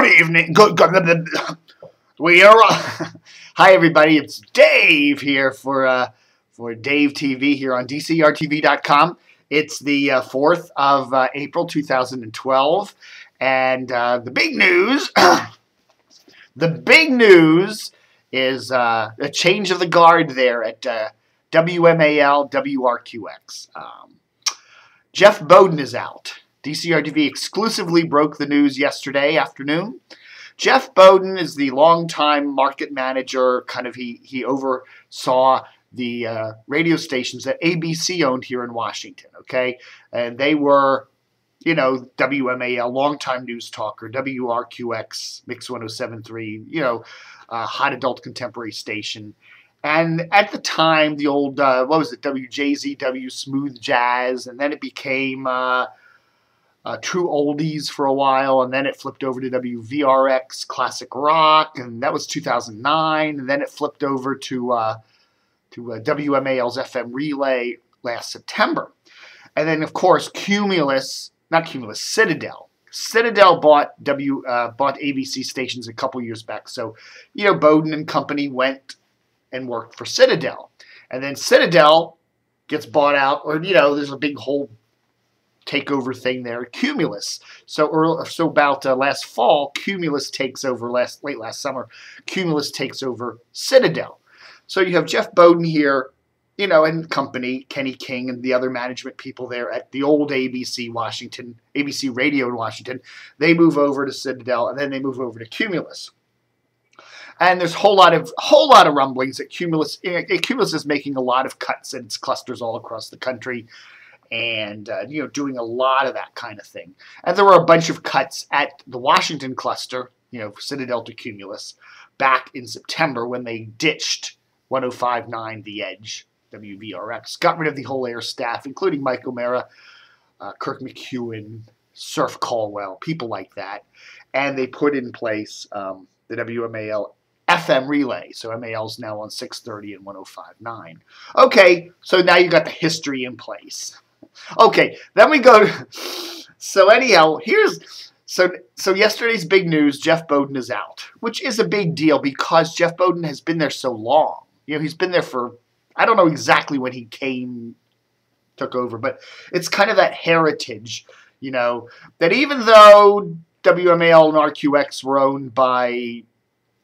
Good evening. We are. Hi, everybody. It's Dave here for Dave TV here on DCRTV.com. It's the 4th of April 2012, and the big news. The big news is a change of the guard there at WMAL WRQX. Jeff Boden is out. DCRTV exclusively broke the news yesterday afternoon. Jeff Boden is the longtime market manager. He oversaw the radio stations that ABC owned here in Washington. Okay, and they were, WMAL, longtime news talker, WRQX, Mix 107.3, hot adult contemporary station. And at the time, the old, WJZW, Smooth Jazz, and then it became True Oldies for a while, and then it flipped over to WRQX, Classic Rock, and that was 2009, and then it flipped over to WMAL's FM Relay last September. And then, of course, Citadel. Citadel bought ABC stations a couple years back, so, Boden and company went and worked for Citadel. And then Citadel gets bought out, or, there's a big whole takeover thing there, Cumulus. So about last fall, Cumulus takes over, late last summer, Cumulus takes over Citadel. So you have Jeff Boden here, and company, Kenny King and the other management people there at the old ABC Radio in Washington. They move over to Citadel, and then they move over to Cumulus. And there's a whole lot of rumblings that Cumulus is making a lot of cuts in its clusters all across the country, and doing a lot of that kind of thing. And there were a bunch of cuts at the Washington cluster, Citadel to Cumulus, back in September when they ditched 105.9 The Edge, WVRX, got rid of the whole air staff, including Mike O'Mara, Kirk McEwen, Surf Caldwell, people like that, and they put in place the WMAL FM relay. So MAL's now on 630 and 105.9. Okay, so now you got the history in place. Okay, then we go to, so anyhow, so yesterday's big news, Jeff Boden is out, which is a big deal because Jeff Boden has been there so long. He's been there for, I don't know exactly when he took over, but it's kind of that heritage, that even though WMAL and RQX were owned by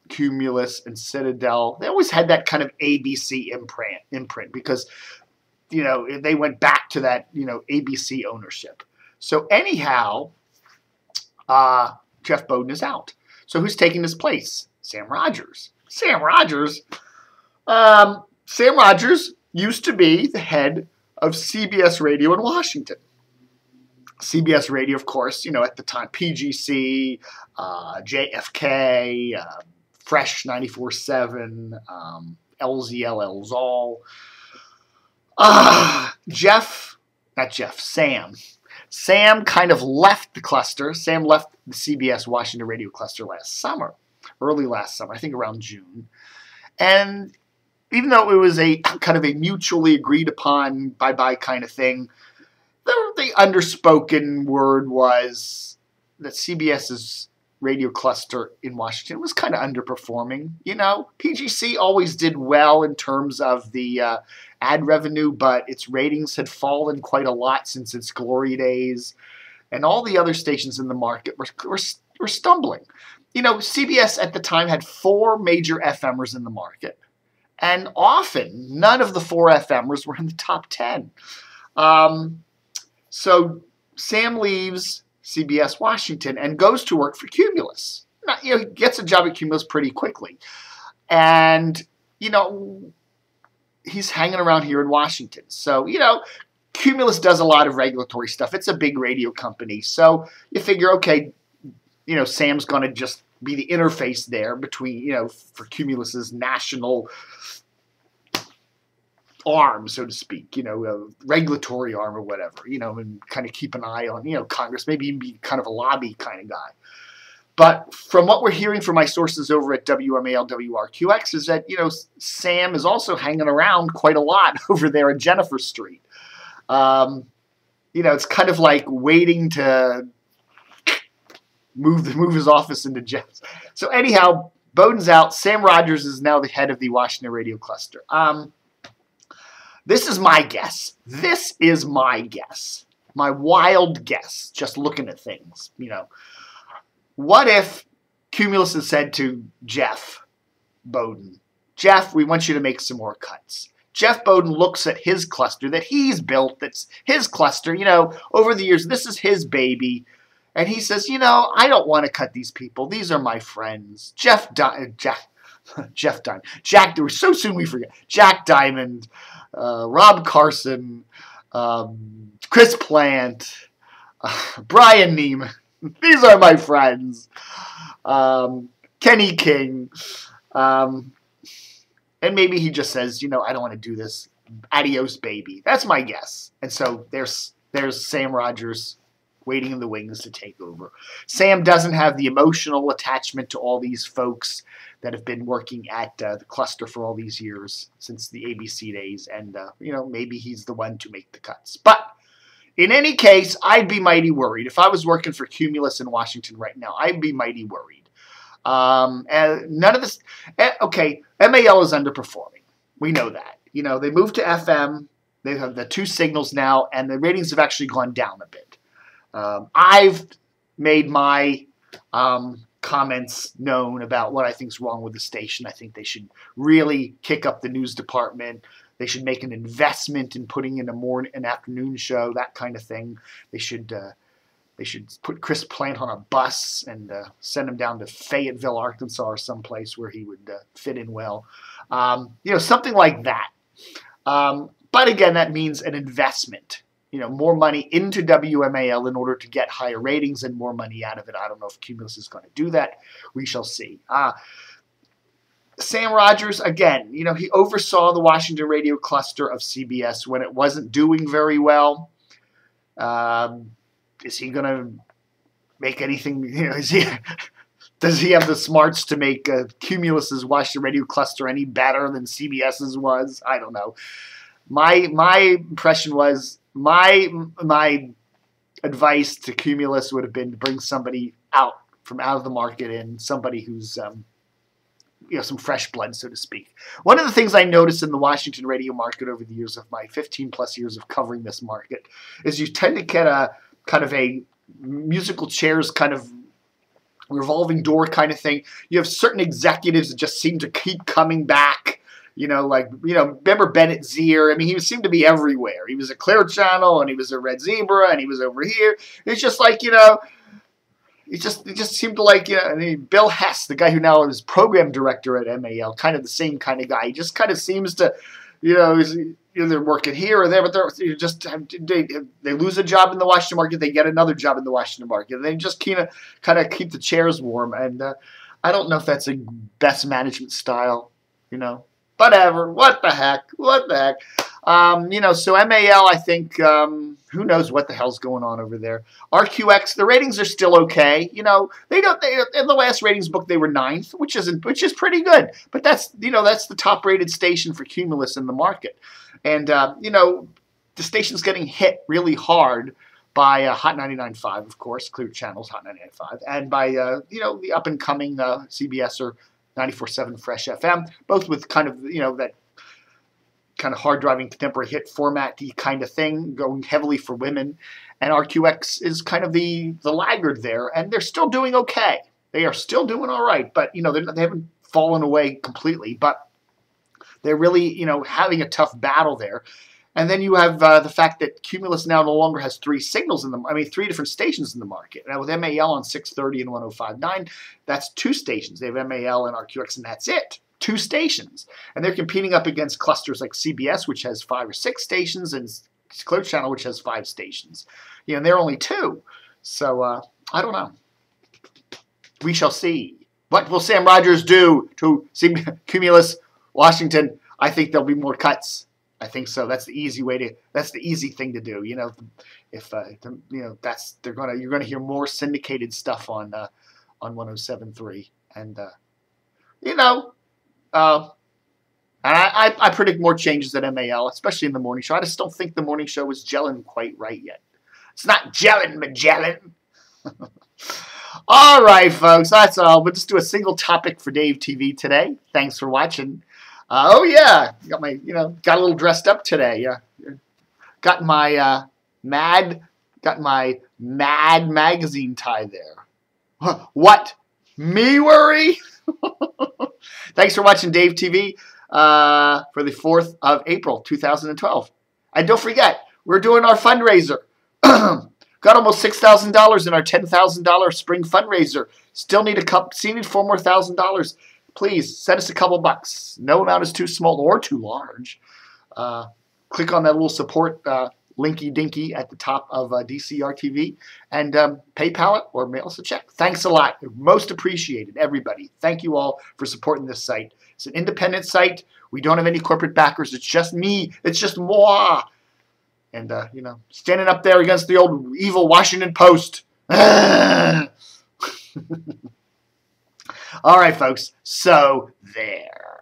Cumulus and Citadel, they always had that kind of ABC imprint because, they went back to that, ABC ownership. So anyhow, Jeff Boden is out. So who's taking his place? Sam Rogers. Sam Rogers used to be the head of CBS Radio in Washington. CBS Radio, of course, at the time, PGC, JFK, Fresh 94.7, LZL, LZOL. Sam kind of left the cluster. Sam left the CBS Washington Radio cluster early last summer, I think around June. And even though it was a kind of a mutually agreed upon bye-bye kind of thing, the underspoken word was that CBS's radio cluster in Washington was kind of underperforming. PGC always did well in terms of the ad revenue, but its ratings had fallen quite a lot since its glory days, and all the other stations in the market were stumbling. CBS at the time had 4 major FMers in the market, and often none of the 4 FMers were in the top 10. So Sam leaves CBS Washington and goes to work for Cumulus. Now, he gets a job at Cumulus pretty quickly. And, he's hanging around here in Washington. So, Cumulus does a lot of regulatory stuff. It's a big radio company. So you figure, okay, Sam's going to just be the interface there between, for Cumulus's national arm, so to speak, regulatory arm or whatever, and kind of keep an eye on, Congress, maybe even be kind of a lobby kind of guy. But from what we're hearing from my sources over at WMAL WRQX is that, Sam is also hanging around quite a lot over there at Jenifer Street. It's kind of like waiting to move his office into Jeff's. So anyhow, Boden's out. Sam Rogers is now the head of the Washington radio cluster. This is my guess. This is my guess. My wild guess, just looking at things. What if Cumulus had said to Jeff Boden, Jeff, we want you to make some more cuts. Jeff Boden looks at his cluster that he's built, that's his cluster, over the years, this is his baby. And he says, I don't want to cut these people. These are my friends. Jeff Diamond. So soon we forget. Jack Diamond, Rob Carson, Chris Plant, Brian Neiman. These are my friends. Kenny King. And maybe he just says, I don't want to do this. Adios, baby. That's my guess. And so there's Sam Rogers waiting in the wings to take over. Sam doesn't have the emotional attachment to all these folks that have been working at the cluster for all these years since the ABC days. And, maybe he's the one to make the cuts. But in any case, I'd be mighty worried. If I was working for Cumulus in Washington right now, I'd be mighty worried. And none of this, okay, MAL is underperforming. We know that. They moved to FM. They have the 2 signals now, and the ratings have actually gone down a bit. I've made my comments known about what I think is wrong with the station. I think they should really kick up the news department. They should make an investment in putting in an afternoon show, that kind of thing. They should put Chris Plant on a bus and send him down to Fayetteville, Arkansas, or someplace where he would fit in well. Something like that. But again, that means an investment. More money into WMAL in order to get higher ratings and more money out of it. I don't know if Cumulus is going to do that. We shall see. Sam Rogers, again, he oversaw the Washington radio cluster of CBS when it wasn't doing very well. Is he going to make anything, does he have the smarts to make Cumulus's Washington radio cluster any better than CBS's was? I don't know. My impression was, my advice to Cumulus would have been to bring somebody out of the market and somebody who's, some fresh blood, so to speak. One of the things I noticed in the Washington radio market over the years of my 15-plus years of covering this market is you tend to get a kind of a musical chairs kind of revolving door kind of thing. You have certain executives that just seem to keep coming back. Remember Bennett Zier? I mean, he seemed to be everywhere. He was a Clear Channel, and he was a Red Zebra, and he was over here. It's just like, it just seemed to like, Bill Hess, the guy who now is program director at MAL, kind of the same kind of guy. He just kind of seems to, they're working here or there, but they lose a job in the Washington market, they get another job in the Washington market. They just kind of keep the chairs warm, and I don't know if that's a best management style, Whatever. What the heck? So MAL, I think, who knows what the hell's going on over there. RQX, the ratings are still okay. They don't. In the last ratings book, they were 9th, which is pretty good. But that's the top rated station for Cumulus in the market, and the station's getting hit really hard by Hot 99.5, of course, Clear Channel's Hot 99.5, and by the up and coming CBS or 94.7 Fresh FM, both with kind of, that kind of hard-driving contemporary hit format kind of thing, going heavily for women. And RQX is kind of the laggard there, and they're still doing okay. They are still doing all right, but, they haven't fallen away completely, but they're really, having a tough battle there. And then you have the fact that Cumulus now no longer has 3 signals three different stations in the market. Now with MAL on 630 and 105.9, that's 2 stations. They have MAL and RQX, and that's it. 2 stations. And they're competing up against clusters like CBS, which has 5 or 6 stations, and Clear Channel, which has 5 stations. And they're only 2. So I don't know. We shall see. What will Sam Rogers do to Cumulus, Washington? I think there'll be more cuts. I think so. That's the easy thing to do. If you're gonna hear more syndicated stuff on 107.3, and I predict more changes at MAL, especially in the morning show. I just don't think the morning show is gelling quite right yet. It's not gelling, Magellan. All right, folks, that's all. We'll just do a single topic for Dave TV today. Thanks for watching. Oh yeah, got my, got a little dressed up today. Got my Mad magazine tie there. What? Me worry? Thanks for watching Dave TV for the 4th of April, 2012. And don't forget, we're doing our fundraiser. Got almost $6,000 in our $10,000 spring fundraiser. Still need $4 more $1,000. Please send us a couple bucks. No amount is too small or too large. Click on that little support linky dinky at the top of DCR TV and PayPal it or mail us a check. Thanks a lot. Most appreciated, everybody. Thank you all for supporting this site. It's an independent site. We don't have any corporate backers. It's just me. It's just moi. And, standing up there against the old evil Washington Post. All right, folks. So, there.